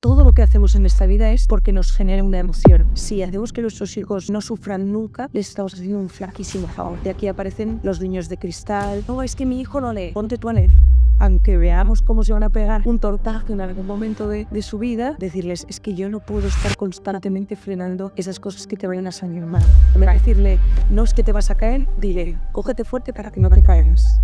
todo lo que hacemos en esta vida es porque nos genera una emoción. Si hacemos que nuestros hijos no sufran nunca, les estamos haciendo un flaquísimo favor. De aquí aparecen los niños de cristal. No, es que mi hijo no lee. Ponte tú a leer. Aunque veamos cómo se van a pegar un tortazo en algún momento de su vida, decirles, es que yo no puedo estar constantemente frenando esas cosas que te vayan a salir mal. En vez de decirle, no es que te vas a caer, dile, cógete fuerte para que no te caigas.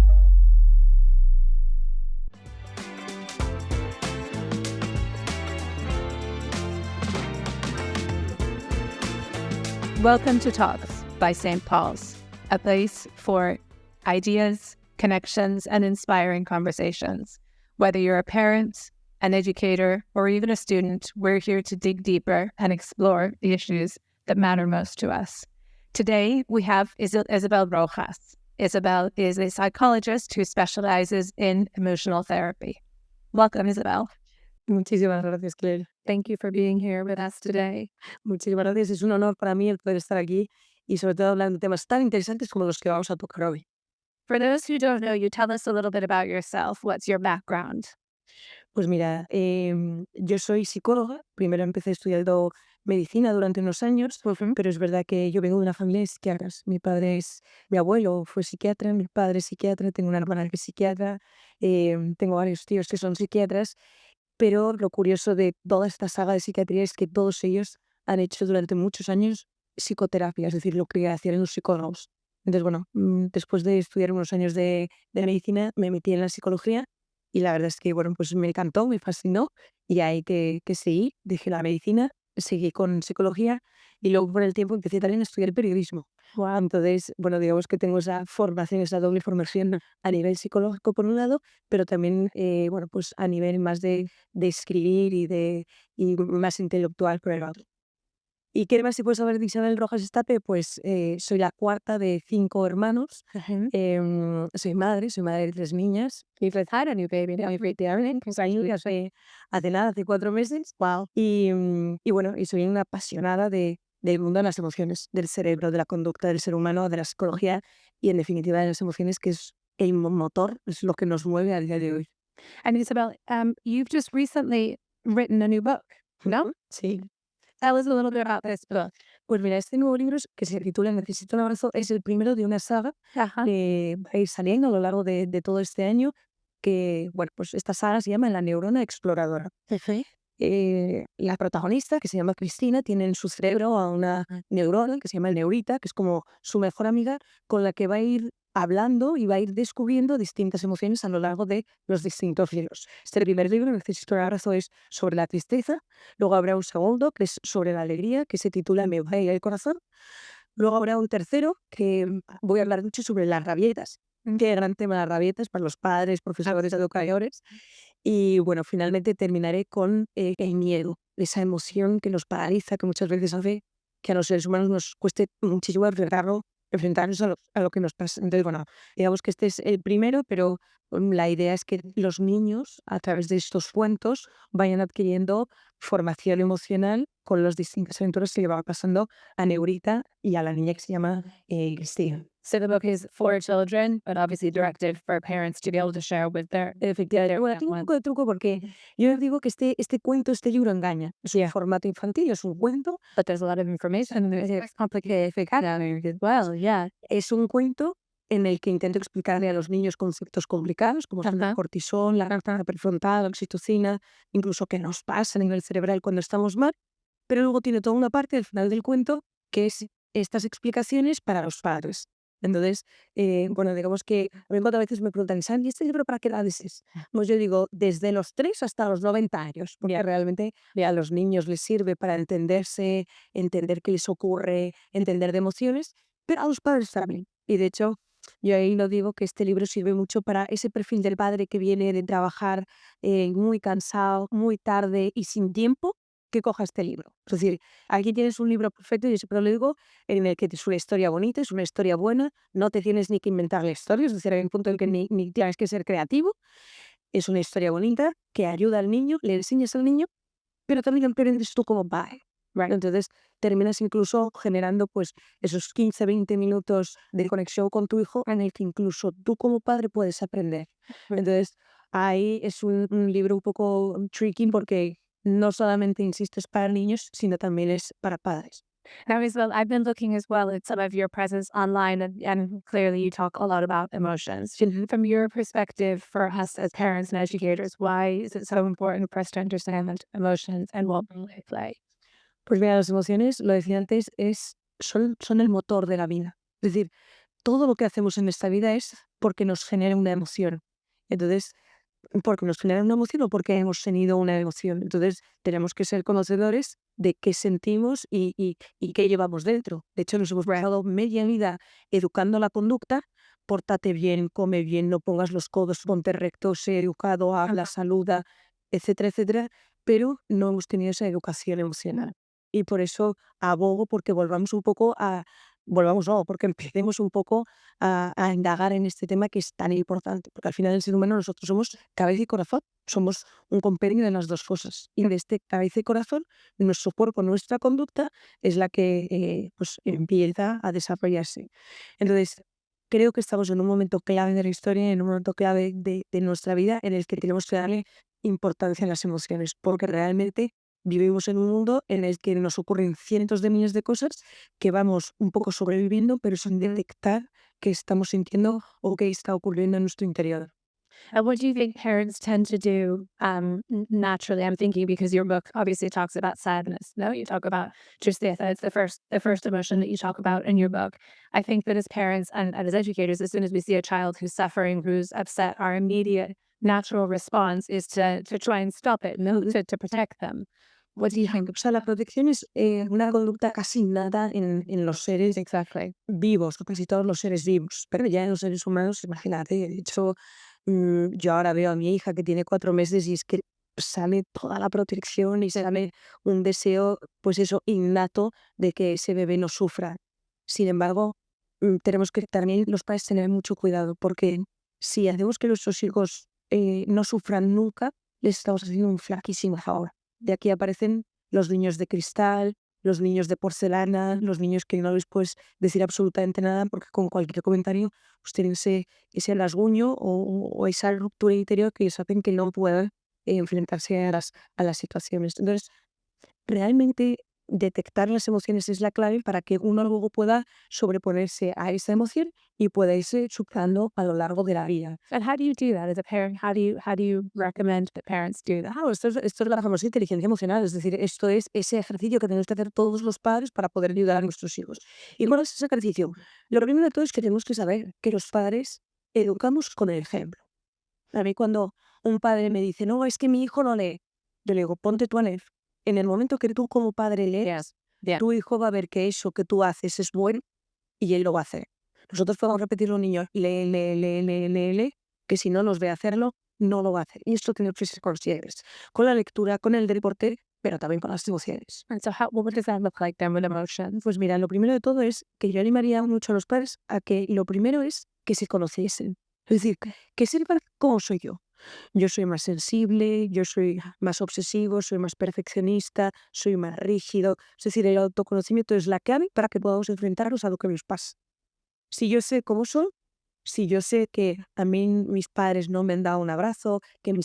Welcome to Talks by St. Paul's, a place for ideas, connections, and inspiring conversations. Whether you're a parent, an educator, or even a student, we're here to dig deeper and explore the issues that matter most to us. Today, we have Isabel Rojas. Isabel is a psychologist who specializes in emotional therapy. Welcome, Isabel. Muchísimas gracias, Claire. Thank you for being here with us today. Muchísimas gracias. Es un honor para mí el poder estar aquí y sobre todo hablando de temas tan interesantes como los que vamos a tocar hoy. For those who don't know you, tell us a little bit about yourself. What's your background? Pues mira, yo soy psicóloga. Primero empecé estudiando medicina durante unos años, pero es verdad que yo vengo de una familia de psiquiatras. Mi abuelo fue psiquiatra, mi padre es psiquiatra, tengo una hermana que es psiquiatra, tengo varios tíos que son psiquiatras, pero lo curioso de toda esta saga de psiquiatría es que todos ellos han hecho durante muchos años psicoterapia, es decir, lo que hacían los psicólogos. Entonces, bueno, después de estudiar unos años de medicina, me metí en la psicología y la verdad es que, bueno, pues me encantó, me fascinó y ahí que seguí, dejé la medicina, seguí con psicología y luego con el tiempo empecé también a estudiar periodismo. Wow. Entonces, bueno, digamos que tengo esa formación, esa doble formación a nivel psicológico por un lado, pero también, bueno, pues a nivel más de escribir y más intelectual por el otro. ¿Y qué más se puede saber de Isabel Rojas Estape? Pues soy la cuarta de 5 hermanos. Soy madre de 3 niñas. You've had a new baby now. You've Pues ahí hace nada, hace 4 meses. Wow. Y bueno, y soy una apasionada del mundo de las emociones, del cerebro, de la conducta del ser humano, de la psicología y en definitiva de las emociones, que es el motor, es lo que nos mueve a día de hoy. And Isabel, you've just recently written a new book, no? Sí. Tell us a little bit about this book. Pues mira, este nuevo libro que se titula Necesito un abrazo es el primero de una saga Ajá. que va a ir saliendo a lo largo de todo este año, que, bueno, pues esta saga se llama La neurona exploradora. La protagonista, que se llama Cristina, tiene en su cerebro a una neurona que se llama el neurita, que es como su mejor amiga, con la que va a ir hablando y va a ir descubriendo distintas emociones a lo largo de los distintos libros. Este primer libro, Necesito un abrazo, es sobre la tristeza. Luego habrá un segundo, que es sobre la alegría, que se titula Me va a ir el corazón. Luego habrá un tercero, que voy a hablar mucho sobre las rabietas. Qué gran tema las rabietas para los padres, profesores, educadores. Y bueno, finalmente terminaré con el miedo, esa emoción que nos paraliza, que muchas veces hace que a los seres humanos nos cueste muchísimo enfrentarnos a lo que nos pasa. Entonces, bueno, digamos que este es el primero, pero la idea es que los niños, a través de estos cuentos, vayan adquiriendo formación emocional con las distintas aventuras que le va pasando a Neurita y a la niña que se llama Cristina. So the book is for children, but obviously directed for parents to be able to share with their Efectivamente. Bueno, tiene un poco de truco porque yo les digo que este libro engaña. Es un formato infantil, es un cuento. but there's a lot of information and it's complicated as well. Yeah. Es un cuento en el que intento explicarle a los niños conceptos complicados, como son el Ajá. cortisol, la grasa prefrontal, la oxitocina, incluso qué nos pasa a nivel cerebral cuando estamos mal. Pero luego tiene toda una parte al final del cuento que es estas explicaciones para los padres. Entonces, bueno, digamos que a mí cuando a veces me preguntan, ¿y este libro para qué edades es? Pues yo digo, desde los 3 hasta los 90 años, porque realmente a los niños les sirve para entenderse, entender qué les ocurre, entender de emociones, pero a los padres también. Y de hecho, yo ahí lo digo que este libro sirve mucho para ese perfil del padre que viene de trabajar muy cansado, muy tarde y sin tiempo, que coja este libro. Es decir, aquí tienes un libro perfecto, y yo siempre lo digo, en el que es una historia bonita, es una historia buena, no te tienes ni que inventar la historia, es decir, hay un punto en el que ni tienes que ser creativo, es una historia bonita que ayuda al niño, le enseñas al niño, pero también aprendes tú como padre. Right. Entonces terminas incluso generando pues esos 15, 20 minutos de conexión con tu hijo en el que incluso tú como padre puedes aprender. Entonces ahí es un libro un poco tricky porque no solamente, insisto, es para niños, sino también es para padres. Now, Isabel, I've been looking as well at some of your presence online, and clearly you talk a lot about emotions. From your perspective, for us as parents and educators, why is it so important for us to understand emotions and what role they play? Pues mira, las emociones, lo decía antes, son el motor de la vida. Es decir, todo lo que hacemos en esta vida es porque nos genera una emoción. Entonces, porque nos genera una emoción o porque hemos tenido una emoción. Entonces, tenemos que ser conocedores de qué sentimos y qué llevamos dentro. De hecho, nos hemos pasado media vida educando la conducta. Pórtate bien, come bien, no pongas los codos, ponte recto, sé educado, habla, saluda, etcétera, etcétera. Pero no hemos tenido esa educación emocional. Y por eso abogo porque porque empecemos un poco a indagar en este tema que es tan importante, porque al final el ser humano nosotros somos cabeza y corazón, somos un compendio de las dos cosas. Y de este cabeza y corazón, nuestro cuerpo, nuestra conducta es la que pues empieza a desarrollarse. Entonces, creo que estamos en un momento clave de la historia, en un momento clave de nuestra vida en el que tenemos que darle importancia a las emociones, porque realmente vivimos en un mundo en el que nos ocurren cientos de miles de cosas que vamos un poco sobreviviendo, pero sin detectar que estamos sintiendo o que está ocurriendo en nuestro interior. And what do you think parents tend to do naturally? I'm thinking because your book obviously talks about sadness. No, you talk about tristeza. It's the first emotion that you talk about in your book. I think that as parents and as educators, as soon as we see a child who's suffering, who's upset, our immediate natural response is to try and stop it, no, to protect them. What do you think? O sea, la protección es una conducta casi innata en los seres Exactly. vivos, o casi todos los seres vivos, pero ya en los seres humanos, imagínate, de hecho, yo ahora veo a mi hija que tiene 4 meses y es que sale toda la protección y sale un deseo, pues eso, innato de que ese bebé no sufra. Sin embargo, tenemos que también los padres tener mucho cuidado, porque si hacemos que nuestros hijos no sufran nunca, les estamos haciendo un flaquísimo favor. De aquí aparecen los niños de cristal, los niños de porcelana, los niños que no les puedes decir absolutamente nada porque con cualquier comentario pues tienen ese rasguño o esa ruptura interior que les hacen que no puedan enfrentarse a las situaciones. Entonces, realmente detectar las emociones es la clave para que uno luego pueda sobreponerse a esa emoción y pueda irse superando a lo largo de la vida. And how do you do that as a parent? How do you recommend that parents do that? Claro, esto es la famosa inteligencia emocional, es decir, esto es ese ejercicio que tenemos que hacer todos los padres para poder ayudar a nuestros hijos. ¿Y cuál es ese ejercicio? Lo primero de todo es que tenemos que saber que los padres educamos con el ejemplo. A mí cuando un padre me dice, no, es que mi hijo no lee, yo le digo, ponte tú a leer. En el momento que tú como padre lees, Yeah. tu hijo va a ver que eso que tú haces es bueno y él lo va a hacer. Nosotros podemos repetir a los niños, lee, lee, lee, lee, lee, lee, que si no nos ve hacerlo, no lo va a hacer. Y esto tiene que ser conscientes. Con la lectura, con el deporte, pero también con las emociones. And so what does that look like then with emotions? Pues mira, lo primero de todo es que yo animaría mucho a los padres a que lo primero es que se conociesen. Es decir, que sepan cómo soy yo. Yo soy más sensible, yo soy más obsesivo, soy más perfeccionista, soy más rígido. Es decir, el autoconocimiento es la clave para que podamos enfrentarnos a lo que nos pasa. Si yo sé cómo soy, si yo sé que a mí mis padres no me han dado un abrazo, que en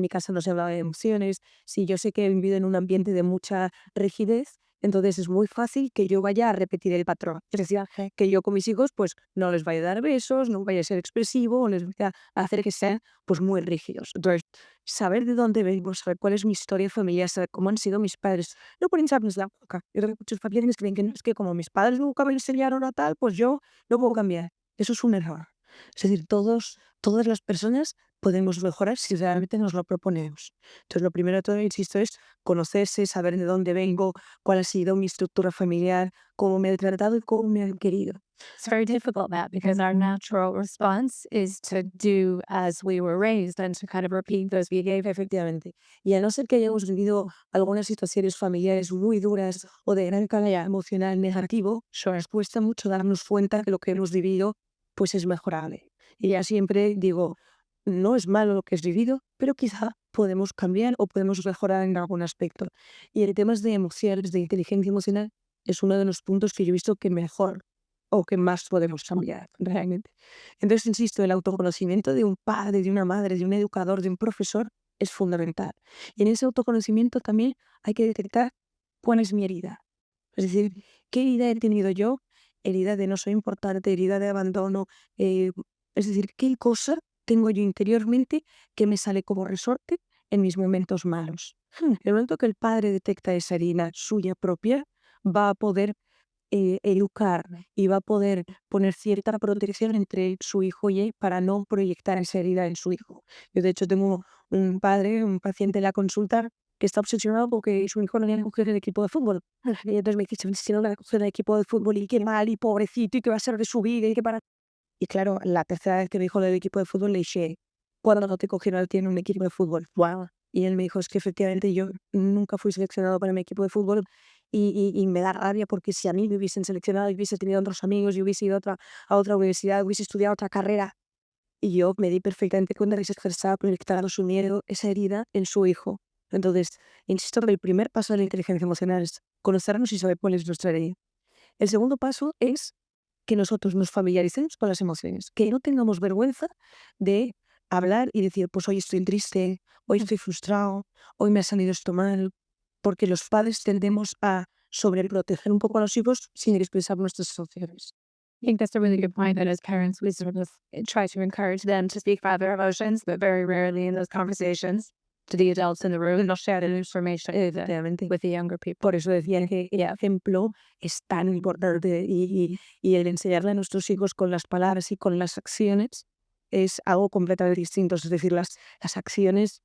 mi casa no se habla de emociones, si yo sé que he vivido en un ambiente de mucha rigidez, entonces es muy fácil que yo vaya a repetir el patrón. Es decir, que yo con mis hijos pues no les vaya a dar besos, no vaya a ser expresivo, o les vaya a hacer que sean pues muy rígidos. Entonces, saber de dónde vengo, saber cuál es mi historia familiar, saber cómo han sido mis padres, no por hincharnos la boca. Yo creo que muchos familiares creen que no, es que como mis padres nunca me enseñaron a tal, pues yo no puedo cambiar. Eso es un error. Es decir, todas las personas podemos mejorar si realmente nos lo proponemos. Entonces, lo primero de todo, insisto, es conocerse, saber de dónde vengo, cuál ha sido mi estructura familiar, cómo me han tratado y cómo me han querido. It's very difficult that because our natural response is to do as we were raised and to kind of repeat those behaviors. Efectivamente. Y a no ser que hayamos vivido algunas situaciones familiares muy duras o de gran carga emocional negativo, nos cuesta mucho darnos cuenta que lo que hemos vivido pues es mejorable. Y ya siempre digo, no es malo lo que has vivido, pero quizá podemos cambiar o podemos mejorar en algún aspecto. Y en temas de emociones, de inteligencia emocional, es uno de los puntos que yo he visto que mejor o que más podemos cambiar realmente. Entonces, insisto, el autoconocimiento de un padre, de una madre, de un educador, de un profesor, es fundamental. Y en ese autoconocimiento también hay que detectar cuál es mi herida. Es decir, ¿qué herida he tenido yo? Herida de no soy importante, herida de abandono. eh, es decir, ¿qué cosa tengo yo interiormente que me sale como resorte en mis momentos malos? El momento que el padre detecta esa herida suya propia, va a poder educar y va a poder poner cierta protección entre su hijo y él para no proyectar esa herida en su hijo. Yo, de hecho, tengo un padre, un paciente en la consulta que está obsesionado porque su hijo no le coger el equipo de fútbol. Y entonces me dice, si no le va a coger el equipo de fútbol y qué mal y pobrecito y qué va a ser de su vida y qué para... Y claro, la tercera vez que me dijo del equipo de fútbol le dije, ¿cuándo no te cogieron a ti en un equipo de fútbol? Wow. Y él me dijo, es que efectivamente yo nunca fui seleccionado para mi equipo de fútbol y me da rabia porque si a mí me hubiesen seleccionado y hubiese tenido otros amigos y hubiese ido a otra universidad, hubiese estudiado otra carrera. Y yo me di perfectamente cuenta que se estaba proyectando su miedo, esa herida, en su hijo. Entonces, insisto que el primer paso de la inteligencia emocional es conocernos y saber cuál es nuestra herida. El segundo paso es que nosotros nos familiaricemos con las emociones, que no tengamos vergüenza de hablar y decir, pues hoy estoy triste, hoy estoy frustrado, hoy me ha salido esto mal, porque los padres tendemos a sobreproteger un poco a los hijos sin expresar nuestras emociones. I think that's a really good point that as parents, we sort of try to encourage them to speak about their emotions, but very rarely in those conversations to the adults in the room, they'll share that information Efectivamente. with the younger people. Por eso decía que el ejemplo es tan importante y el enseñarle a nuestros hijos con las palabras y con las acciones es algo completamente distinto. Es decir, las acciones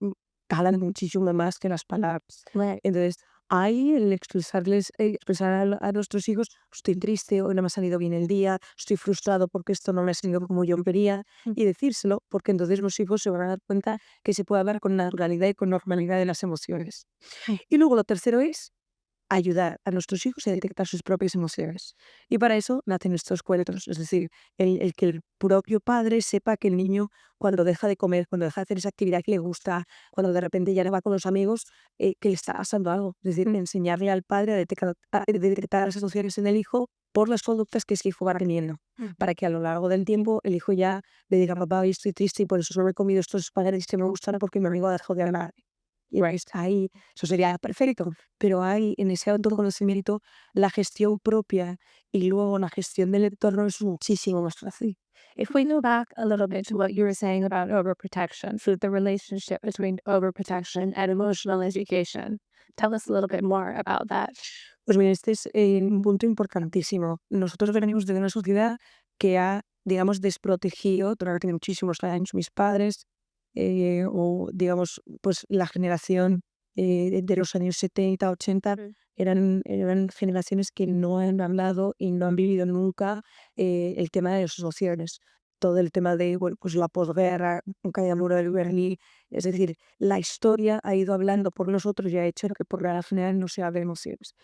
calan muchísimo más que las palabras. Entonces, ahí el expresar a nuestros hijos, estoy triste, hoy no me ha salido bien el día, estoy frustrado porque esto no me ha salido como yo quería, y decírselo, porque entonces los hijos se van a dar cuenta que se puede hablar con naturalidad y con normalidad de las emociones. Y luego lo tercero es ayudar a nuestros hijos a detectar sus propias emociones. Y para eso nacen estos cuentos, es decir, el que el propio padre sepa que el niño cuando deja de comer, cuando deja de hacer esa actividad que le gusta, cuando de repente ya no va con los amigos, que le está pasando algo. Es decir, enseñarle al padre a detectar las emociones en el hijo por las conductas que ese hijo va teniendo, para que a lo largo del tiempo el hijo ya le diga, papá, hoy estoy triste y por eso solo he comido estos espaguetis que me gustan porque mi amigo ha dejado de hablar. Y está ahí, eso sería perfecto, pero hay en ese autoconocimiento la gestión propia y luego la gestión del entorno es muchísimo más fácil. If we go back a little bit to what you were saying about overprotection, so the relationship between overprotection and emotional education, tell us a little bit more about that. Pues mira, este es un punto importantísimo. Nosotros venimos de una sociedad que ha, digamos, desprotegido durante muchísimos años mis padres, o digamos, pues la generación de los años 70 80 eran generaciones que no han hablado y no han vivido nunca el tema de las emociones. Todo el tema de, bueno, pues la posguerra, nunca hay muro de Berlín. Es decir, la historia ha ido hablando por nosotros y ha hecho que por la general no se hable de emociones.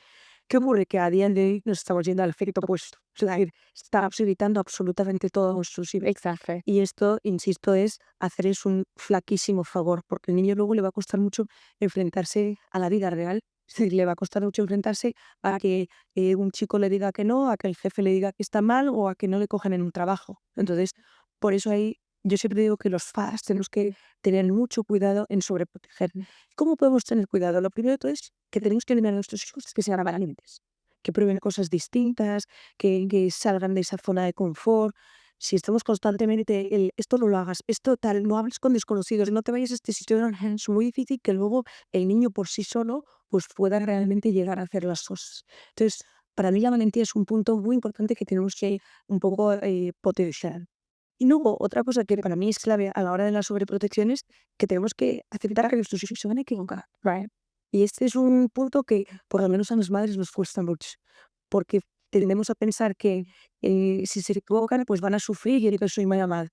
¿Qué ocurre? Que a día de hoy nos estamos yendo al efecto opuesto. Es decir, está absorbitando absolutamente todo nuestros hijos. Exactly. Y esto, insisto, es hacerles un flaquísimo favor, porque el niño luego le va a costar mucho enfrentarse a la vida real. Es decir, le va a costar mucho enfrentarse a que un chico le diga que no, a que el jefe le diga que está mal o a que no le cogen en un trabajo. Entonces, por eso ahí yo siempre digo que los padres tenemos que tener mucho cuidado en sobreproteger. ¿Cómo podemos tener cuidado? Lo primero de todo es que tenemos que animar a nuestros hijos que sean valientes, que prueben cosas distintas, que salgan de esa zona de confort. Si estamos constantemente, esto no lo hagas, esto tal, no hables con desconocidos, no te vayas a este sitio, es muy difícil que luego el niño por sí solo pues pueda realmente llegar a hacer las cosas. Entonces, para mí la valentía es un punto muy importante que tenemos que un poco potenciar. Y luego, otra cosa que para mí es clave a la hora de la sobreprotección es que tenemos que aceptar que nuestros hijos se van a equivocar. Right. Y este es un punto que, por lo menos a las madres, nos cuesta mucho, porque tendemos a pensar que si se equivocan, pues van a sufrir y que soy mala madre.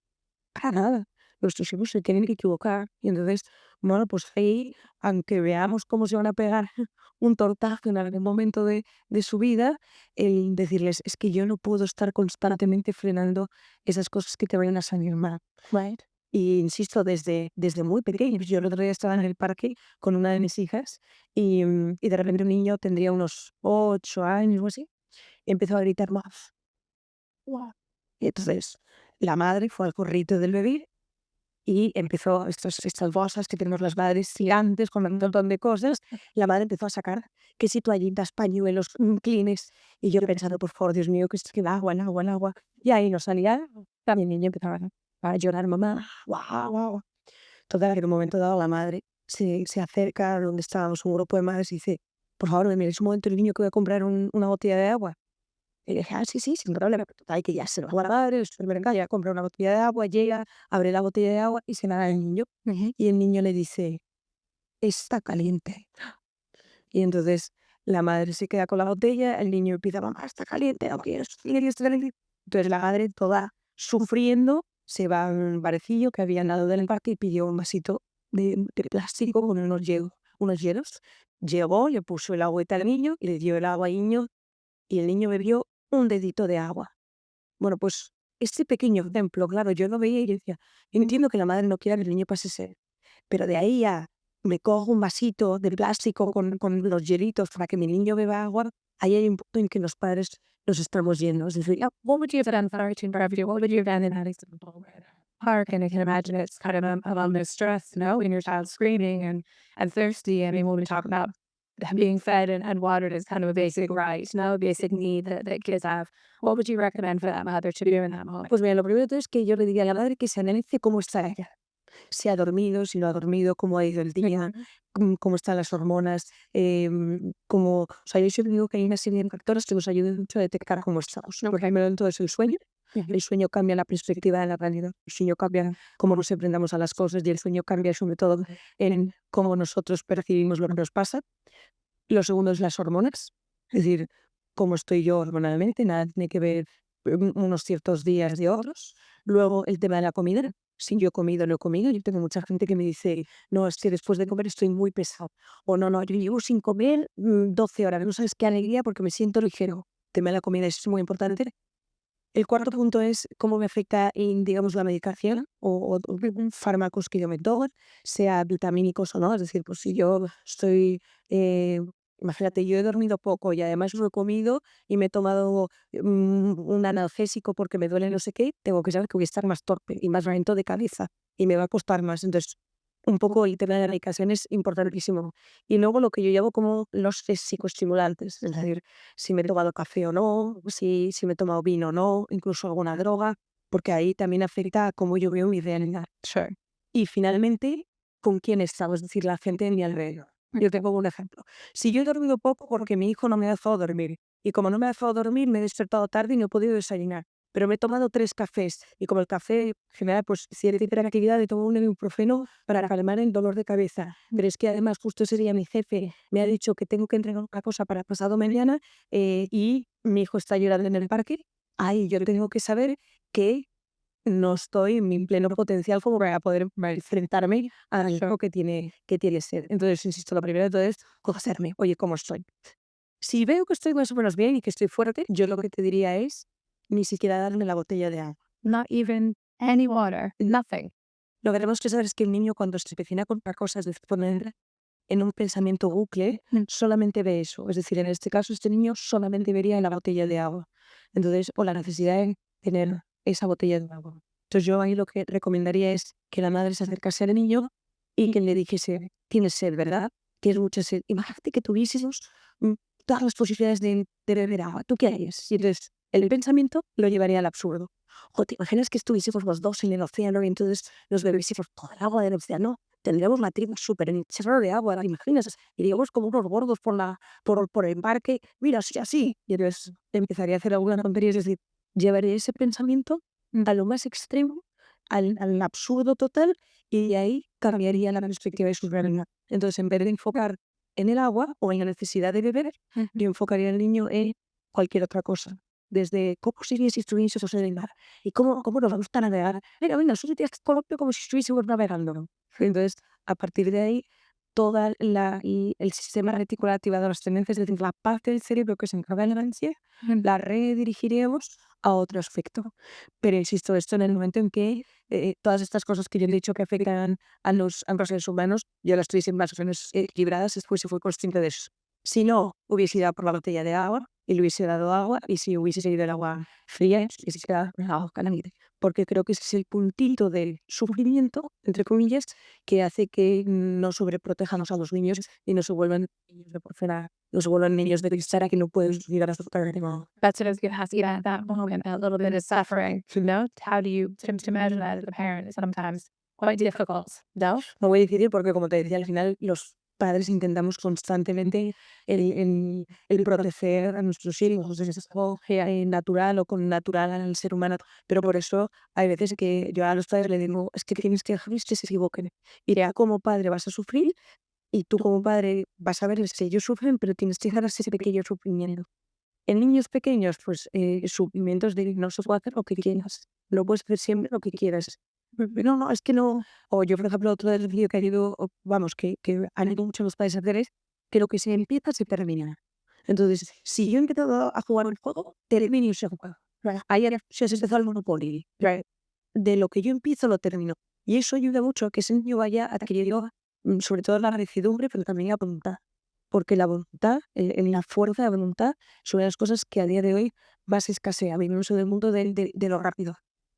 Para nada. Nuestros hijos se tienen que equivocar. Y entonces, bueno, pues ahí, aunque veamos cómo se van a pegar un tortazo en algún momento de su vida, el decirles, es que yo no puedo estar constantemente frenando esas cosas que te vayan a salir mal. Right. Y insisto, desde muy pequeños. Yo el otro día estaba en el parque con una de mis hijas y de repente un niño tendría unos 8 años o así, y empezó a gritar más. Wow. Y entonces la madre fue al corrito del bebé y empezó estas bolsas que tenemos las madres gigantes con un montón de cosas. La madre empezó a sacar que si toallitas, pañuelos, Kleenex, y yo pensando, por favor, Dios mío, que es que el agua, el agua, el agua. Y ahí nos salía, también el niño empezaba a llorar, mamá, guau, guau. Total, que en un momento dado la madre se acerca a donde estábamos un grupo de madres y dice, por favor, me miréis un momento el niño que voy a comprar una botella de agua. Y dije, sí, sí, sin problema. Total, que ya se lo va a la madre, el supermercado, ya compra una botella de agua, llega, abre la botella de agua y se la da al niño. Y el niño le dice, está caliente. Y entonces la madre se queda con la botella, el niño empieza, mamá, está caliente, no quiero, está caliente. Entonces la madre, toda sufriendo, se va a un barecillo que había al lado del parque y pidió un vasito de plástico con unos hielos. Llegó, le puso el agüita al niño y le dio el agua al niño y el niño bebió un dedito de agua. Bueno, pues este pequeño ejemplo, claro, yo lo veía y yo decía, entiendo que la madre no quiera que el niño pase sed, pero de ahí a me cojo un vasito de plástico con los hielitos para que mi niño beba agua, ahí hay un punto en que los padres nos estamos yendo. Es decir, What would you have done for your brevity? What would you have done in that example? Park, and I can imagine it's kind of a moment of stress, when your child's screaming and thirsty. I mean, when we talk about being fed and watered is kind of a basic right, a basic need that kids have. What would you recommend for that mother to do in that moment? pues mira, lo primero de todo es que yo le diría a la madre que se analice cómo está ella. Si ha dormido, si no ha dormido, cómo ha ido el día, cómo están las hormonas, o sea, yo siempre digo que hay una serie de factores que nos ayudan mucho a detectar cómo estamos, ¿no? Por ejemplo, todo es el sueño. El sueño cambia la perspectiva de la realidad, el sueño cambia cómo nos enfrentamos a las cosas y el sueño cambia sobre todo en cómo nosotros percibimos lo que nos pasa. Lo segundo es las hormonas, es decir, cómo estoy yo hormonalmente, nada tiene que ver unos ciertos días de otros. Luego el tema de la comida, si yo he comido o no he comido, yo tengo mucha gente que me dice, no, es que después de comer estoy muy pesado, o no, no, yo llevo sin comer 12 horas, no sabes qué alegría porque me siento ligero. El tema de la comida es muy importante. El cuarto punto es cómo me afecta en, digamos, la medicación o fármacos que yo me tomo, sea vitamínicos o no. Es decir, pues si yo estoy, imagínate, yo he dormido poco y además no he comido y me he tomado un analgésico porque me duele no sé qué, tengo que saber que voy a estar más torpe y más lento de cabeza y me va a costar más. Entonces, un poco el tema de la medicación es importantísimo. Y luego lo que yo llevo como los psicoestimulantes, es decir, si me he tomado café o no, si me he tomado vino o no, incluso alguna droga, porque ahí también afecta a cómo yo veo mi realidad. Sure. Y finalmente, con quién he estado, es decir, la gente en mi alrededor. Yo tengo un ejemplo. Si yo he dormido poco porque mi hijo no me ha dejado dormir, y como no me ha dejado dormir, me he despertado tarde y no he podido desayunar, pero me he tomado 3 cafés, y como el café genera pues cierta hiperactividad, he tomado un ibuprofeno para calmar el dolor de cabeza. Pero es que además justo ese día mi jefe me ha dicho que tengo que entregar una cosa para pasado mañana y mi hijo está llorando en el parque. Ahí yo tengo que saber que no estoy en mi pleno potencial como para poder enfrentarme a algo que tiene que ser. Entonces, insisto, lo primero de todo es conocerme. Oye, ¿cómo estoy? Si veo que estoy más o menos bien y que estoy fuerte, yo lo que te diría es ni siquiera darme la botella de agua. Not even any water, nothing. Lo que tenemos que saber es que el niño cuando se empecina a comprar cosas, de poner en un pensamiento bucle, solamente ve eso. Es decir, en este caso, este niño solamente vería la botella de agua. Entonces, o la necesidad de tener esa botella de agua. Entonces, yo ahí lo que recomendaría es que la madre se acercase al niño y que le dijese, tienes sed, ¿verdad? Tienes mucha sed. Imagínate que tuviésemos todas las posibilidades de beber agua. ¿Tú qué harías? Y entonces, el pensamiento lo llevaría al absurdo. O te imaginas que estuviésemos los dos en el océano y entonces nos bebiésemos toda el agua del océano. Tendríamos la tribu súper enchorrada de agua, ¿te imaginas? Iríamos como unos gordos por el parque, mira, así, así. Y entonces empezaría a hacer alguna tontería, es decir, llevaría ese pensamiento a lo más extremo, al absurdo total, y de ahí cambiaría la perspectiva de su realidad. Entonces, en vez de enfocar en el agua o en la necesidad de beber, yo enfocaría al niño en cualquier otra cosa. Desde cómo sería si estuviésemos en el mar y cómo nos gusta navegar. Venga, nosotros te coloquio como si estuviésemos navegando. Entonces, a partir de ahí, el sistema reticular activador ascendente, es decir, la parte del cerebro que se encarga de la ansiedad, la redirigiríamos a otro aspecto. Pero insisto, esto en el momento en que todas estas cosas que yo he dicho que afectan a los seres humanos, yo las estoy más o menos equilibradas después si fui consciente de eso. Si no, hubiese ido por la botella de agua y le hubiese dado agua, y si hubiese seguido el agua fría, hubiese quedado agua caliente. porque creo que ese es el puntito del sufrimiento, entre comillas, que hace que no sobreprotejamos a los niños y no se vuelvan niños de porcelana, no se vuelvan niños de cristal que no pueden llegar a sufrir anymore. That's what I was going to ask you, that moment, that little bit of suffering, no? How do you, to measure that as a parent is sometimes quite difficult, no? No muy difícil porque, como te decía, al final los padres intentamos constantemente el proteger a nuestros hijos. Es algo natural o con natural al ser humano. Pero por eso hay veces que yo a los padres les digo, es que tienes que dejarlos que se equivoquen. Y ya como padre vas a sufrir y tú como padre vas a ver si ellos sufren, pero tienes que dejar ese pequeño sufrimiento. En niños pequeños, pues sufrimientos de no se puede hacer lo que quieras. No puedes hacer siempre lo que quieras. No, no, es que no. O yo, por ejemplo, otro desafío que ha ido, vamos, que han ido mucho los padres a hacer es que lo que se empieza se termina. Entonces, si yo he empezado a jugar un juego, termino ese juego. Ayer se has empezado el Monopoly. De lo que yo empiezo, lo termino. Y eso ayuda mucho a que ese niño vaya adquiriendo, sobre todo la recidumbre, pero también la voluntad. Porque la voluntad, la fuerza de voluntad, son las cosas que a día de hoy más escasea. Vivimos en el mundo de lo rápido.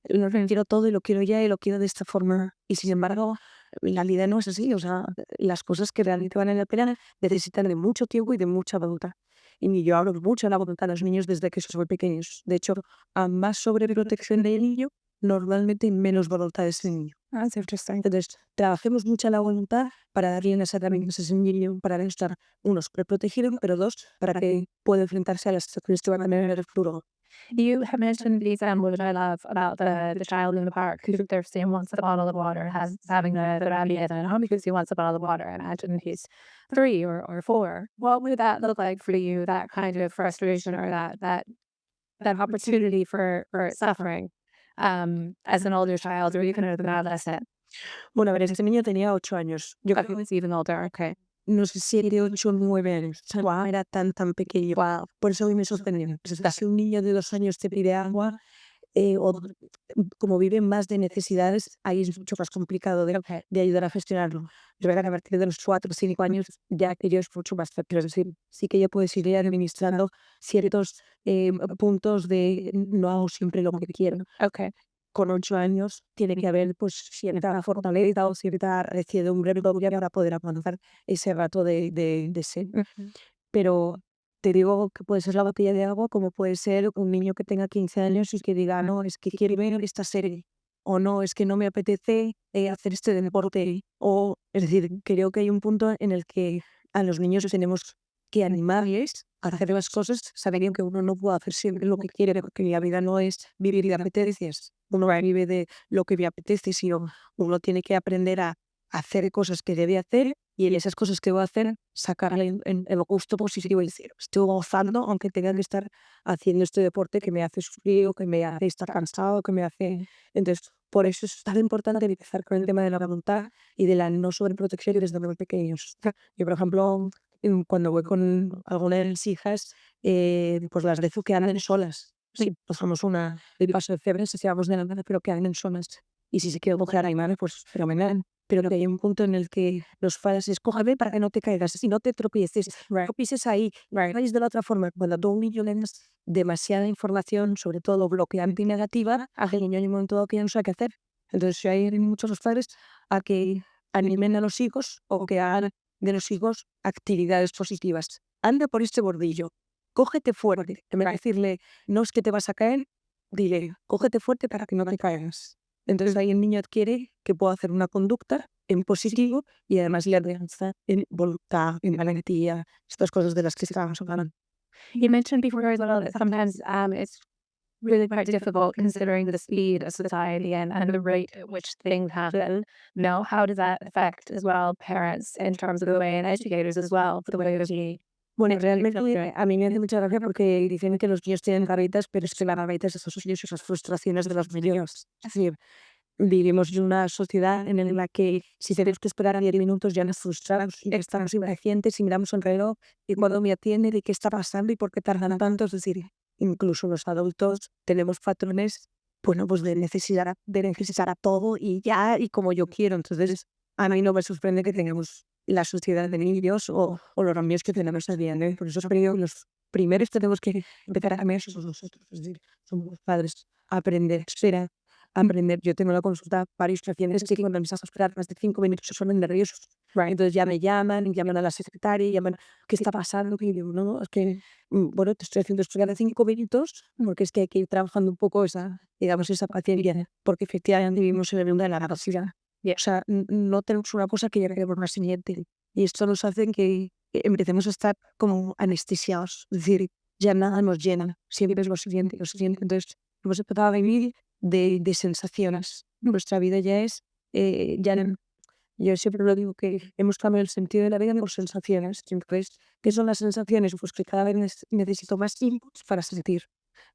Lo quiero todo y lo quiero ya y lo quiero de esta forma. Y sin embargo, la vida no es así. O sea, las cosas que realmente valen la pena necesitan de mucho tiempo y de mucha voluntad. Y yo hablo mucho de la voluntad a los niños desde que son muy pequeños. De hecho, a más sobreprotección del niño, normalmente menos voluntad de ese niño. That's interesting. Entonces, trabajemos mucho la voluntad para darle unas herramientas a ese niño, para estar, uno, sobreprotegido, pero dos, para que pueda enfrentarse a las situaciones que van a tener en el futuro. You have mentioned the example that I love about the child in the park who thirsty and wants a bottle of water, having the rabies at home because he wants a bottle of water. I imagine he's 3 or 4. What would that look like for you? That kind of frustration or that opportunity for suffering as an older child or even as an adolescent? Bueno, a ver, este niño tenía 8 años. Yo creo que It's even older. Okay. no sé, 7, 8, 9 años. O sea, no era tan pequeño. Wow. Por eso a mí me sorprendió. O sea, si un niño de 2 años te pide agua, o como viven más de necesidades, ahí es mucho más complicado de ayudar a gestionarlo. Es verdad que a partir de los 4 o 5 años ya aquello es mucho más fácil. Es decir, sí que ya puedes ir administrando ciertos puntos de no hago siempre lo que quiero. Okay. Con 8 años tiene que haber pues cierta fortaleza o cierta recidumbre propia para poder avanzar ese rato de ser. Pero te digo que puede ser la botella de agua, como puede ser un niño que tenga 15 años y que diga, no, es que quiero ver esta serie, o no, es que no me apetece hacer este deporte, o es decir, creo que hay un punto en el que a los niños tenemos que animarles a hacer las cosas, sabiendo que uno no puede hacer siempre lo que quiere, porque la vida no es vivir de apetencias, uno vive de lo que me apetece, sino uno tiene que aprender a hacer cosas que debe hacer y en esas cosas que voy a hacer sacarle el gusto positivo y decir, estoy gozando aunque tenga que estar haciendo este deporte que me hace sufrir o que me hace estar cansado, que me hace... Entonces, por eso es tan importante empezar con el tema de la voluntad y de la no sobreprotección desde muy pequeños. Yo, por ejemplo, cuando voy con alguna de mis hijas, pues las dejo que anden solas. Sí, pues somos de paso de febres, se llevamos de la nada, pero que anden solas. Y si se quiere coger a animales, pues fenomenal. Pero que hay un punto en el que los padres escójame para que no te caigas, si no te tropieces, no pises ahí, vayas de la otra forma. Cuando tú a un niño le das demasiada información, sobre todo bloqueante y negativa, al niño en un momento dado que ya no sabe qué hacer. Entonces hay muchos los padres a que animen a los hijos o que hagan de los hijos actividades positivas. Anda por este bordillo, cógete fuerte. En vez de decirle, no es que te vas a caer, dile, cógete fuerte para que no te caigas. Entonces ahí el niño adquiere que puede hacer una conducta en positivo y además le alcanza en voluntad, en valentía, estas cosas de las que estábamos hablando. You mentioned before as well that sometimes it's really quite difficult considering the speed of society and the rate at which things happen. Now, how does that affect as well parents in terms of the way and educators as well, for the way that we... Bueno, realmente a mí me hace mucha gracia porque dicen que los niños tienen rabitas, pero es que las rabitas son esos niños y esas frustraciones de los niños. Es decir, vivimos en una sociedad en la que si tenemos que esperar a 10 minutos ya nos frustramos y estamos impacientes y miramos el reloj y cuando me atiende de qué está pasando y por qué tardan tanto. Es decir, incluso los adultos tenemos patrones, bueno, pues de necesitar a todo y ya y como yo quiero. Entonces, a mí no me sorprende que tengamos la sociedad de niños o los cambios que tenemos a día de hoy. Por eso creo que los primeros que tenemos que empezar a cambiar somos nosotros, es decir, somos los padres, a aprender, aprender. Yo tengo en la consulta varios pacientes que cuando empiezas a esperar más de 5 minutos se ponen nerviosos. Entonces ya me llaman a la secretaria, llaman, ¿qué está pasando? Y digo, no, es que, bueno, te estoy haciendo esperar de 5 minutos porque es que hay que ir trabajando un poco esa, digamos, esa paciencia, porque efectivamente vivimos en el mundo de la velocidad. O sea, no tenemos una cosa que llegue por la siguiente. Y esto nos hace que empecemos a estar como anestesiados. Es decir, ya nada nos llena. Siempre es lo siguiente, lo siguiente. Entonces, hemos empezado a vivir de sensaciones. Nuestra vida ya es, ya no- yo siempre lo digo que hemos cambiado el sentido de la vida por sensaciones. Entonces, ¿qué son las sensaciones? Pues que cada vez necesito más inputs para sentir.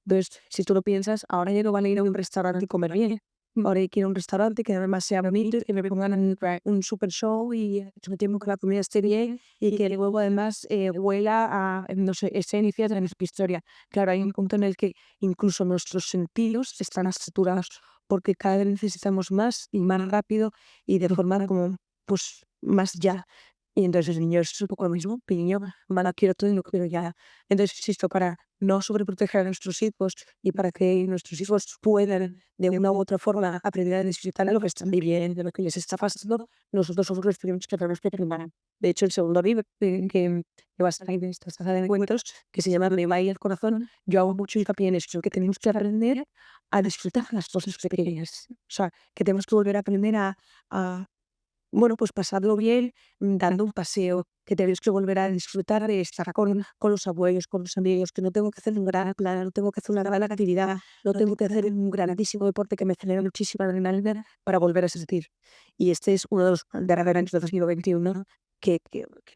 Entonces, si tú lo piensas, ahora ya no van a ir a un restaurante y comer bien. Ahora hay que ir a un restaurante que además sea bonito, que me pongan un super show y al mismo tiempo que la comida esté bien y que luego además huela a, no sé, esencias de nuestra historia. Claro, hay un punto en el que incluso nuestros sentidos están saturados porque cada vez necesitamos más y más rápido y de forma como, pues, más ya. Y entonces el niño es un poco lo mismo, el niño, mamá, quiero todo y lo quiero ya. Entonces, insisto, para no sobreproteger a nuestros hijos y para que nuestros hijos puedan de una u otra forma aprender a disfrutar de lo que están viviendo, de lo que les está pasando, nosotros somos los primeros que tenemos que primar. De hecho, el segundo libro que va a salir de esta saga de encuentros, que se llama Me va y el corazón, yo hago mucho hincapié en eso, que tenemos que aprender a disfrutar las cosas pequeñas. O sea, que tenemos que volver a aprender a bueno, pues pasarlo bien, dando un paseo, que tenemos que volver a disfrutar de estar con los abuelos, con los amigos, que no tengo que hacer un gran plan, no tengo que hacer una gran actividad, no tengo que hacer un grandísimo deporte que me genere muchísima adrenalina para volver a sentir. Y este es uno de los grandes años de 2021 que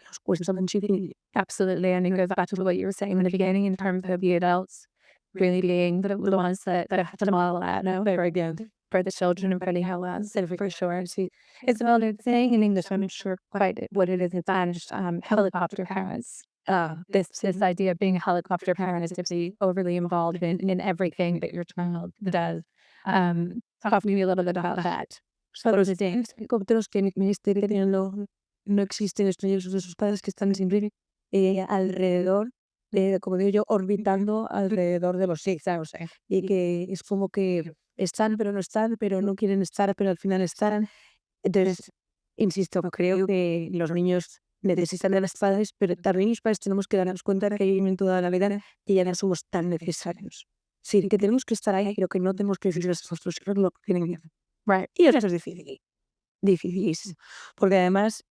nos cuesta muchísimo. Absolutely. And it goes back to what you were saying in the beginning in terms of the adults really being the ones that have to model that now very good for the children and for the hellas for sure. See, it's well they're saying in English, I'm not sure quite what it is in Spanish, helicopter parents. This idea of being a helicopter parent is to be overly involved in everything that your child does. Talk to me a little bit about that. Claro, los helicópteros que en el ministerio no existen, los niños de sus padres que están siempre alrededor, como digo yo, orbitando alrededor de los hijos, o sea, y que es como que están, pero no quieren estar, pero al final están. Entonces, insisto, creo que los niños necesitan de los padres, pero también los padres tenemos que darnos cuenta de que hay un momento de la vida que ya no somos tan necesarios. Sí, que tenemos que estar ahí, pero que no tenemos que decirles a nuestros hijos lo que tienen que hacer. Right. Y eso es difícil, dificilísimo, porque además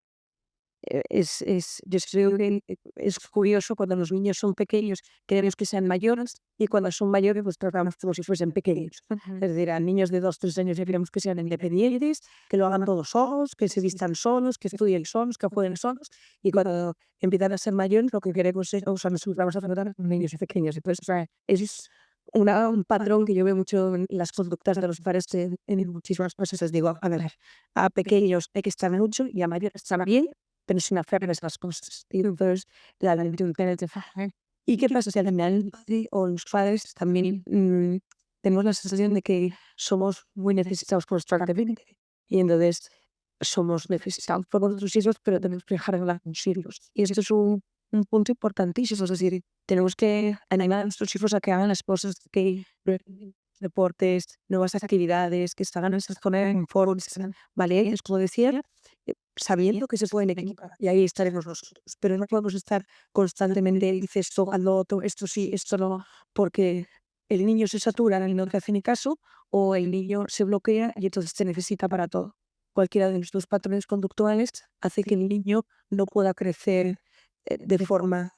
yo creo que es curioso cuando los niños son pequeños, queremos que sean mayores y cuando son mayores pues tratamos como si fuesen pequeños. Es decir, a niños de 2, 3 años ya queremos que sean independientes, que lo hagan todos solos, que se vistan solos, que estudien solos, que jueguen solos y cuando empiezan a ser mayores lo que queremos es, o sea, nos vamos a tratar a niños pequeños. Entonces, es un patrón que yo veo mucho en las conductas de los padres en muchísimas cosas. Les digo, a ver, a pequeños hay que estar mucho y a mayores estar bien, pero sin hacerles las cosas. Y entonces, la lentitud de ¿y qué pasa si al final el padre o los padres también tenemos la sensación de que somos muy necesitados constantemente? Y entonces somos necesitados por nuestros hijos, pero tenemos que dejar de hablar con los hijos. Y esto es un punto importantísimo. Es decir, tenemos que animar a nuestros hijos a que hagan las cosas que deportes, nuevas actividades, que salgan a nuestra zona de confort, ¿vale? Es como decía, sabiendo que se pueden equipar y ahí estaremos nosotros. Pero no podemos estar constantemente, dice esto, al otro, esto sí, esto no, porque el niño se satura y no te hace ni caso, o el niño se bloquea y entonces te necesita para todo. Cualquiera de nuestros patrones conductuales hace que el niño no pueda crecer de forma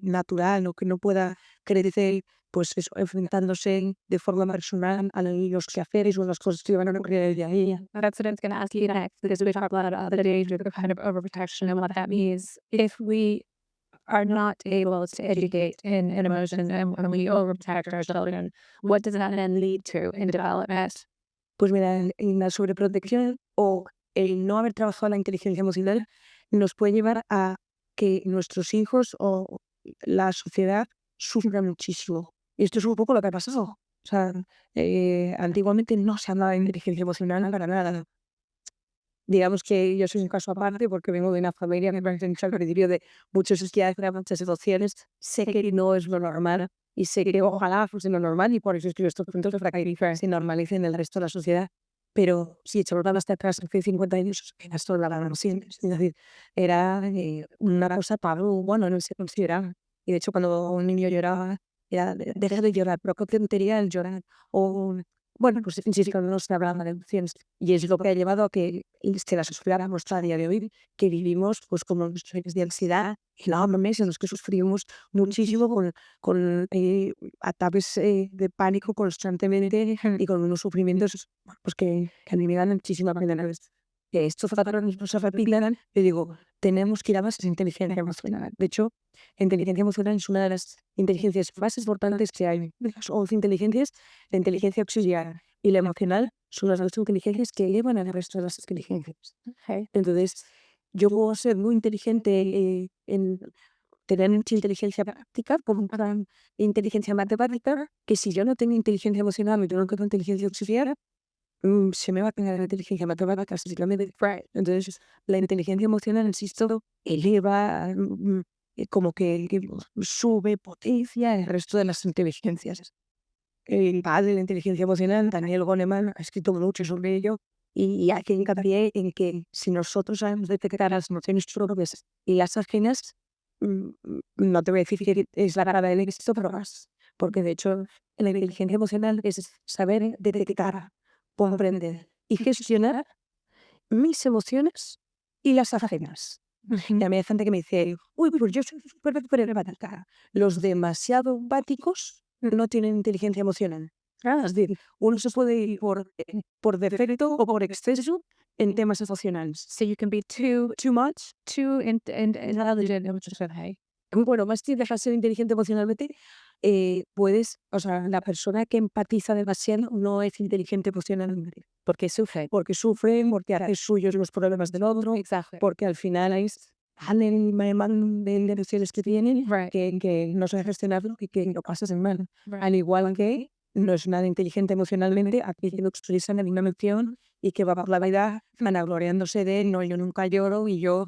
natural o que no pueda crecer pues eso, enfrentándose de forma personal a los quehaceres o las cosas que van a ocurrir el día a día. That's what I was going to ask you next, because we talked about the danger, the kind of overprotection and what that means. If we are not able to educate in emotion and when we overprotect our children, what does that then lead to in development? Pues mira, en la sobreprotección o el no haber trabajado la inteligencia emocional nos puede llevar a que nuestros hijos o la sociedad sufran muchísimo. Y esto es un poco lo que ha pasado. O sea, antiguamente no se hablaba de inteligencia emocional para nada. Digamos que yo soy un caso aparte porque vengo de una familia que pertenece al principio de muchos psiquiatras, muchas situaciones. Sé que no es lo normal, y sé que ojalá fuese lo normal y por eso escribo estos puntos para que se normalicen en el resto de la sociedad. Pero si echamos la vista atrás hace 50 años, era esto la no siempre. Es decir, era una cosa tabú, bueno, no se consideraba. Y de hecho, cuando un niño lloraba, era deja de llorar, pero qué tontería el llorar. O, bueno, pues sí, cuando no se hablaba de emociones. Y es lo que ha llevado a que se las sufriéramos a día de hoy, que vivimos pues como unos años de ansiedad enormes en los que sufrimos muchísimo con ataques de pánico constantemente y con unos sufrimientos pues que a mí me dan muchísima pena. Que estos patrones nos repitan, yo digo, tenemos que ir a más inteligencia emocional. De hecho, la inteligencia emocional es una de las inteligencias más importantes que hay. De las 11 inteligencias, la inteligencia auxiliar y la emocional son las dos inteligencias que elevan al resto de las inteligencias. Entonces, yo puedo ser muy inteligente en tener mucha inteligencia práctica, como para inteligencia matemática, que si yo no tengo inteligencia emocional y tengo que tener inteligencia auxiliar, se me va a tener la inteligencia matemática, simplemente. Entonces, la inteligencia emocional, insisto, eleva, como que sube, potencia el resto de las inteligencias. El padre de la inteligencia emocional, Daniel Goleman, ha escrito mucho sobre ello y hace hincapié en que si nosotros sabemos detectar las emociones propias y las ajenas, no te voy a decir que es la cara del éxito, pero más. Porque de hecho, la inteligencia emocional es saber detectar, comprender y gestionar mis emociones y las ajenas. Y a mí hay gente que me dice, uy, pues yo soy súper empática. Los demasiado empáticos no tienen inteligencia emocional. Es decir, uno se puede ir por defecto o por exceso en temas emocionales. So you can be Too much. intelligent emotionally. Bueno, más que dejar ser inteligente emocionalmente, puedes, o sea, la persona que empatiza demasiado no es inteligente emocionalmente. Porque sufre. Porque sufre, porque hace suyos los problemas del otro, Exactly. porque al final hay el man de emociones que tienen Right. que no sabe gestionarlo y que lo pasas en mal. Right. Al igual que no es nada inteligente emocionalmente, aquí que no expresa ninguna emoción y que va por la vida vanagloriándose de no, yo nunca lloro y yo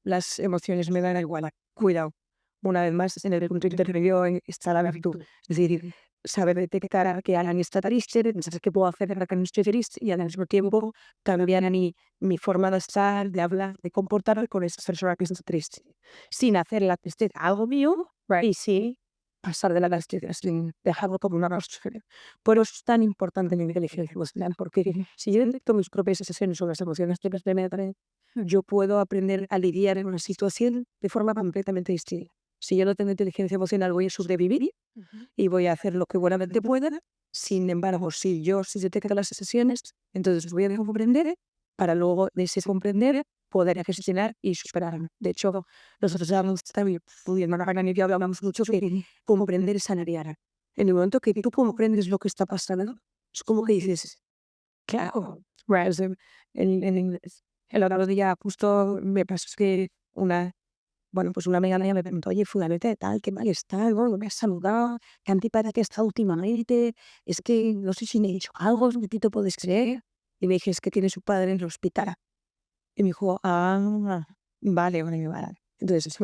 las emociones me dan igual. Cuidado. Una vez más, en el punto intermedio está la virtud. Es decir, saber detectar que alguien está triste, pensar qué puedo hacer para que no esté triste y al mismo tiempo cambiar mi forma de estar, de hablar, de comportarme con esa persona que está triste. Sin hacer la tristeza algo mío y sí pasar de la tristeza, sin dejarlo como una rastre. Por eso es tan importante la inteligencia emocional, porque si yo detecto mis propias sesiones o las emociones que me traen, yo puedo aprender a lidiar en una situación de forma completamente distinta. Si yo no tengo inteligencia emocional, voy a sobrevivir y voy a hacer lo que buenamente pueda. Sin embargo, si detecto las sesiones, entonces voy a comprender para luego de ese comprender poder gestionar y superarme. De hecho, nosotros también pudiendo hablamos mucho de comprender y sanar. En el momento que tú comprendes lo que está pasando, es como que dices, claro, right. O sea, el otro día justo me pasó que pues una amiga mía me preguntó, oye, fulanita de tal, qué mal está, no me has saludado, qué antipática está últimamente, es que no sé si me he dicho algo, ¿no te puedes creer? Y le dije, es que tiene su padre en el hospital. Y me dijo, vale. Entonces,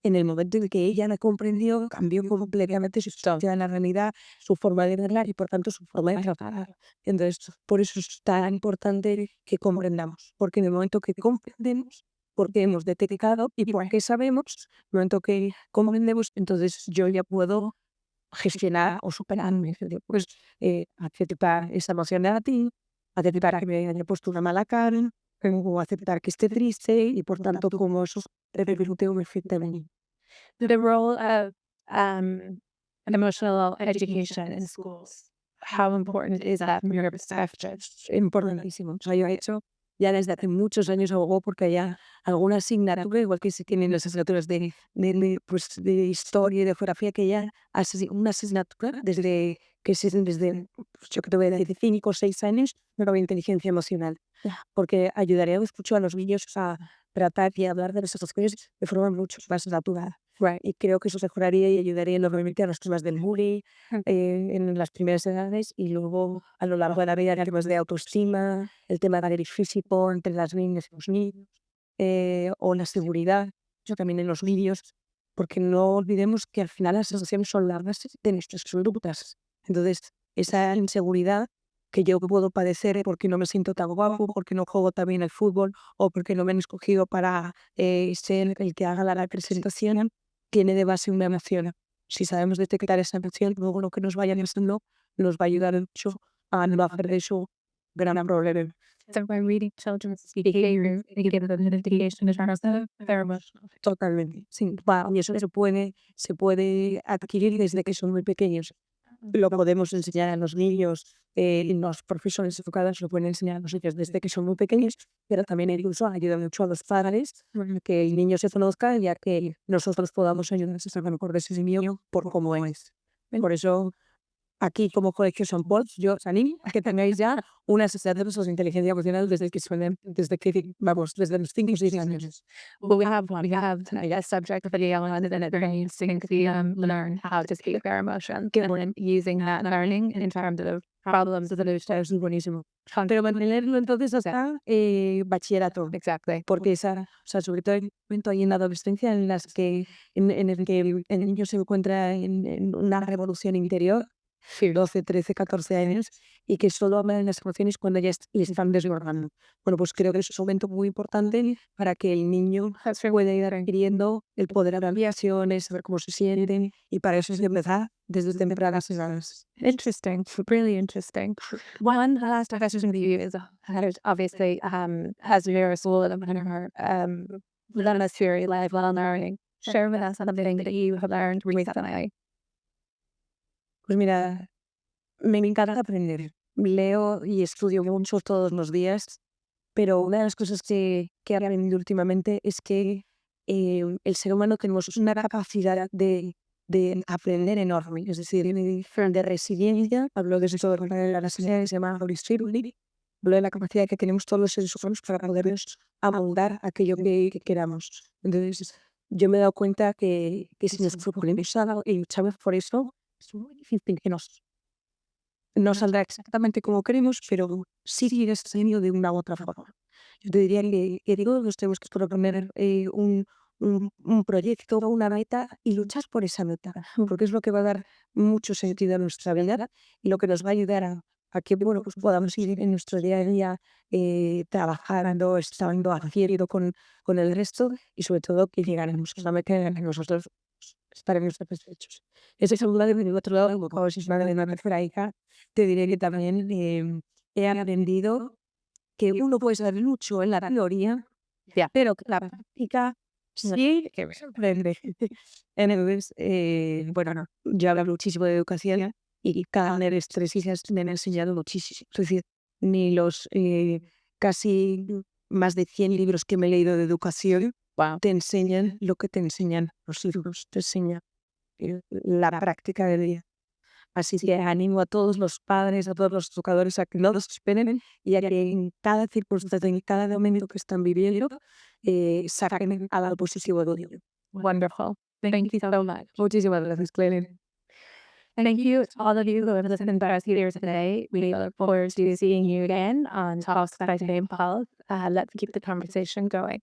en el momento en que ella me comprendió, cambió completamente su situación en la realidad, su forma de verla y por tanto su forma de tratar. Entonces, por eso es tan importante que comprendamos, porque en el momento que comprendemos, porque hemos detectado y porque sabemos, en el momento que comprendemos, entonces yo ya puedo gestionar o superarme. Es decir, pues aceptar esa emoción negativa, aceptar que me haya puesto una mala cara, o aceptar que esté triste y por tanto como eso repercute perfectamente. The role of emotional education in schools. How important is that from your perspective? Importantísimo. O sea, yo he hecho ya desde hace muchos años abogo porque haya alguna asignatura, igual que se tienen las asignaturas de historia y de geografía, que ya una asignatura desde pues, yo creo que desde 5 o 6 años, pero de inteligencia emocional. Porque ayudaría mucho a los niños a tratar y hablar de esas cosas de forma mucho más natural. Y creo que eso mejoraría y ayudaría enormemente a los temas del bullying en las primeras edades y luego a lo largo de la vida temas de autoestima, el tema del físico entre las niñas y los niños, o la seguridad, yo también en los niños, porque no olvidemos que al final las sensaciones son las bases de nuestras conductas. Entonces, esa inseguridad que yo puedo padecer porque no me siento tan guapo, porque no juego tan bien al fútbol o porque no me han escogido para ser el que haga la representación, tiene de base una emoción. Si sabemos detectar esa emoción, luego lo que nos vaya pasando nos va a ayudar mucho a no hacer de eso gran problema. So by reading children's behavior, it gives them an indication in terms of their emotional. Totalmente, sí. Y eso se puede adquirir desde que son muy pequeños. Lo podemos enseñar a los niños, los profesores educados lo pueden enseñar a los niños desde que son muy pequeños, pero también incluso ayuda mucho a los padres que el niño se conozca, ya que nosotros podamos ayudar a ser mejor de ese niño por cómo es. Por eso, aquí como Colegio San Paul, yo os animo a que tengáis ya una sociedad de usos de inteligencia emocional desde desde los 5 o 6 años. Well, we have tonight a subject video on it, and it's very interesting to learn how to speak their emotions and using that learning in terms of problem solution. Es buenísimo. Pero mantenerlo entonces hasta bachillerato. Exactly. Porque sobre todo en el momento ahí en la adolescencia en el que el niño se encuentra en una revolución interior, 12, 13, 14 años, y que solo habla de las emociones cuando ya les están desbordando. Bueno, pues creo que es un momento muy importante para que el niño pueda ir adquiriendo el poder hablar de acciones, saber cómo se sienten, y para eso es de empezar desde tempranas edades. Interesting, really interesting. One last question to you is, obviously, as you're a school and relentless theory, lifelong learning. Share with us something that you have learned recently. Pues mira, me encanta aprender. Leo y estudio mucho todos los días, pero una de las cosas que he aprendido últimamente es que el ser humano tenemos una capacidad de aprender enorme, es decir, de resiliencia. Hablo de esto de la resiliencia que se llama Holistic. Hablo de la capacidad que tenemos todos los seres humanos para podernos amoldar aquello que queramos. Entonces, yo me he dado cuenta que si nos proponemos algo y luchamos por eso, es muy difícil que no saldrá exactamente como queremos, pero sí sigue saliendo de una u otra forma. Yo te diría que digo, nos tenemos que proponer un proyecto, una meta y luchar por esa meta, porque es lo que va a dar mucho sentido a nuestra vida y lo que nos va a ayudar a que pues podamos ir en nuestro día a día trabajando, estando haciendo con el resto y sobre todo que llegaremos a la meta en la que nosotros estaremos satisfechos. Ese es un lado, y por otro lado, como si es madre de una tercera hija, te diré que también he aprendido que uno puede saber mucho en la teoría, pero que la práctica sí que me sorprende. Entonces, bueno, yo hablo muchísimo de educación y cada una de las 3 hijas me han enseñado muchísimo. Es decir, ni los casi más de 100 libros que me he leído de educación te enseñan lo que te enseñan los libros, te enseñan la práctica del día. Así que animo a todos los padres, a todos los educadores a que no los esperen y a que en cada circunstancia, en cada momento que están viviendo, saquen al lado positivo de ello. Wonderful. Thank you so much. Muchísimas gracias, Claire. Thank you to all of you who have listened to us here today. We look forward to seeing you again on Talks by St. Paul. Let's keep the conversation going.